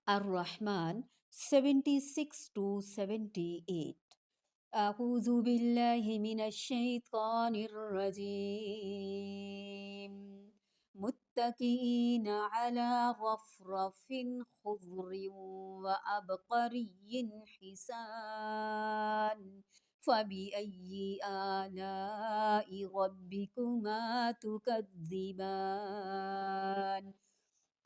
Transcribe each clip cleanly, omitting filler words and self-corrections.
الرحمن 76 to 78. أعوذ بالله من الشيطان الرجيم. متكئين على رفرف خضر وعبقري حسان، فبأي آلاء ربكما تكذبان؟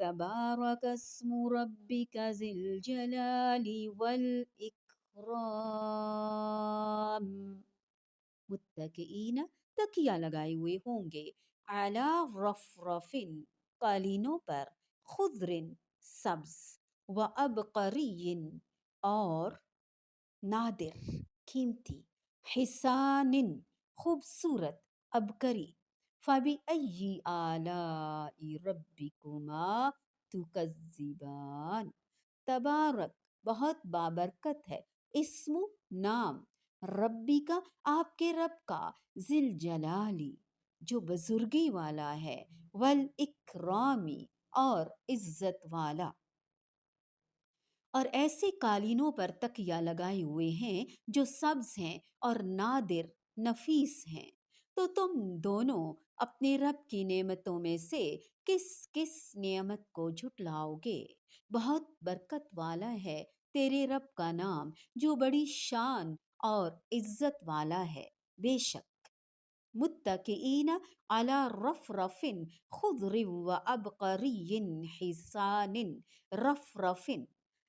تبارك اسم ربك ذي الجلال والإكرام. متکئین تکیہ لگائے ہوئے ہوں گے، اعلی رفرفن قالینوں پر، خضرن سبز، و ابقرین اور نادر قیمتی، حسانن خوبصورت، ابکری، فبأي آلاء ربكما تكذبان؟ تبارک بہت بابرکت ہے، اسم نام، ربی کا آپ کے رب کا، ذل جلالی جو بزرگی والا ہے، والاکرامی اور عزت والا۔ اور ایسے قالینوں پر تکیہ لگائے ہوئے ہیں جو سبز ہیں اور نادر نفیس ہیں۔ تو تم دونوں اپنے رب کی نعمتوں میں سے کس کس نعمت کو جھٹلاؤ گے؟ بہت برکت والا ہے تیرے رب کا نام جو بڑی شان اور عزت والا ہے۔ بے شک متکئین علی رفرف خضر و ابقری حسان، رفرفن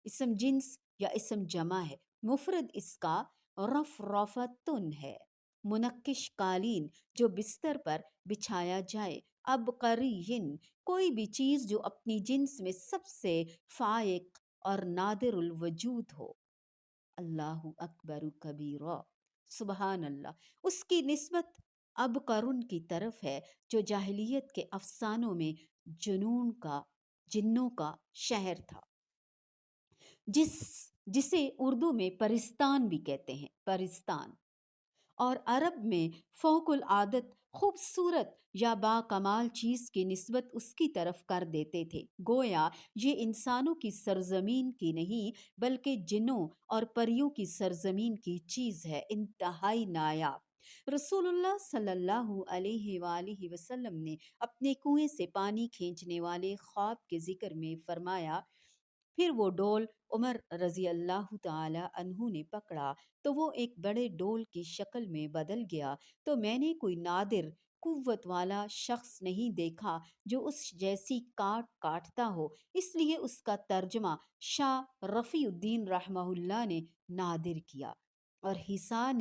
اسم جنس یا اسم جمع ہے، مفرد اس کا رفرفتن ہے، منقش قالین جو بستر پر بچھایا جائے، ابقرین کوئی بھی چیز جو اپنی جنس میں سب سے فائق اور نادر الوجود ہو۔ اللہ اکبر کبیرہ، سبحان اللہ۔ اس کی نسبت ابقرن کی طرف ہے جو جاہلیت کے افسانوں میں جنوں کا شہر تھا، جسے اردو میں پرستان بھی کہتے ہیں، پرستان، اور عرب میں فوق العادت خوبصورت یا با کمال چیز کی نسبت اس کی طرف کر دیتے تھے، گویا یہ انسانوں کی سرزمین کی نہیں بلکہ جنوں اور پریوں کی سرزمین کی چیز ہے، انتہائی نایاب۔ رسول اللہ صلی اللہ علیہ وآلہ وسلم نے اپنے کنویں سے پانی کھینچنے والے خواب کے ذکر میں فرمایا، پھر وہ ڈول عمر رضی اللہ تعالی عنہ نے پکڑا تو وہ ایک بڑے ڈول کی شکل میں بدل گیا، تو میں نے کوئی نادر قوت والا شخص نہیں دیکھا جو اس جیسی کاٹتا ہو، اس لیے اس کا ترجمہ شاہ رفیع الدین رحمہ اللہ نے نادر کیا۔ اور حسان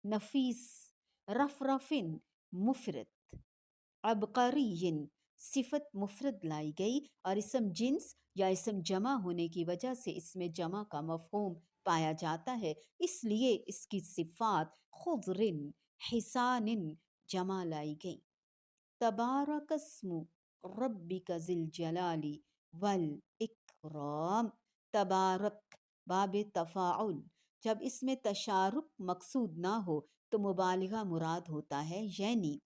نفیس، رفرفن مفرد، عبقری صفت مفرد لائی گئی، اور اسم جنس یا اسم جمع ہونے کی وجہ سے اس میں جمع کا مفہوم پایا جاتا ہے، اس لیے اس کی صفات خضر حسان جمع لائی گئی۔ تبارک اسم ربک ذی الجلال والاکرام، تبارک باب تفاعل، جب اس میں تشارک مقصود نہ ہو تو مبالغہ مراد ہوتا ہے، یعنی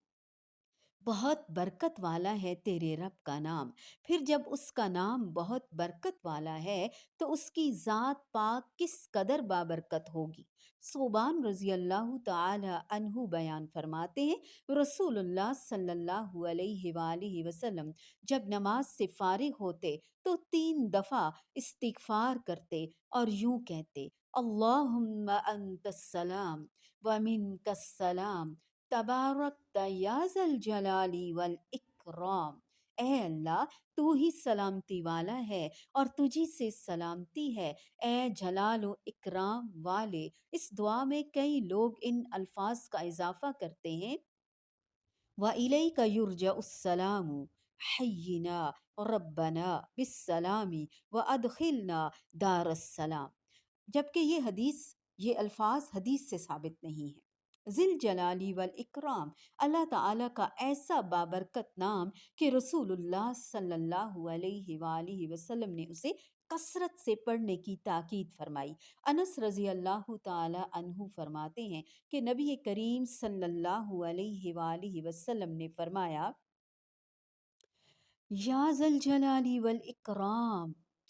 بہت برکت والا ہے تیرے رب کا نام۔ پھر جب اس کا نام بہت برکت والا ہے تو اس کی ذات پاک کس قدر بابرکت ہوگی۔ صوبان رضی اللہ تعالی عنہ بیان فرماتے ہیں، رسول اللہ صلی اللہ علیہ وآلہ وسلم جب نماز سے فارغ ہوتے تو 3 دفعہ استغفار کرتے اور یوں کہتے، اللہم انت السلام ومنک السلام تبارکت یا ذا الجلال والاکرام۔ اے اللہ تو ہی سلامتی والا ہے اور تجھی سے سلامتی ہے، اے جلال و اکرام والے۔ اس دعا میں کئی لوگ ان الفاظ کا اضافہ کرتے ہیں، وَإِلَيْكَ يُرْجَعُ السَّلَامُ حَيِّنَا رَبَّنَا بِالسَّلَامِ وَأَدْخِلْنَا دَارَ السَّلَام، جبکہ یہ الفاظ حدیث سے ثابت نہیں ہیں۔ ذی الجلالی والاکرام اللہ تعالیٰ کا ایسا بابرکت نام کہ رسول اللہ صلی اللہ علیہ وآلہ وسلم نے اسے کثرت سے پڑھنے کی تاکید فرمائی۔ انس رضی اللہ تعالی عنہ فرماتے ہیں کہ نبی کریم صلی اللہ علیہ وآلہ وسلم نے فرمایا، یا ذا الجلال والاکرام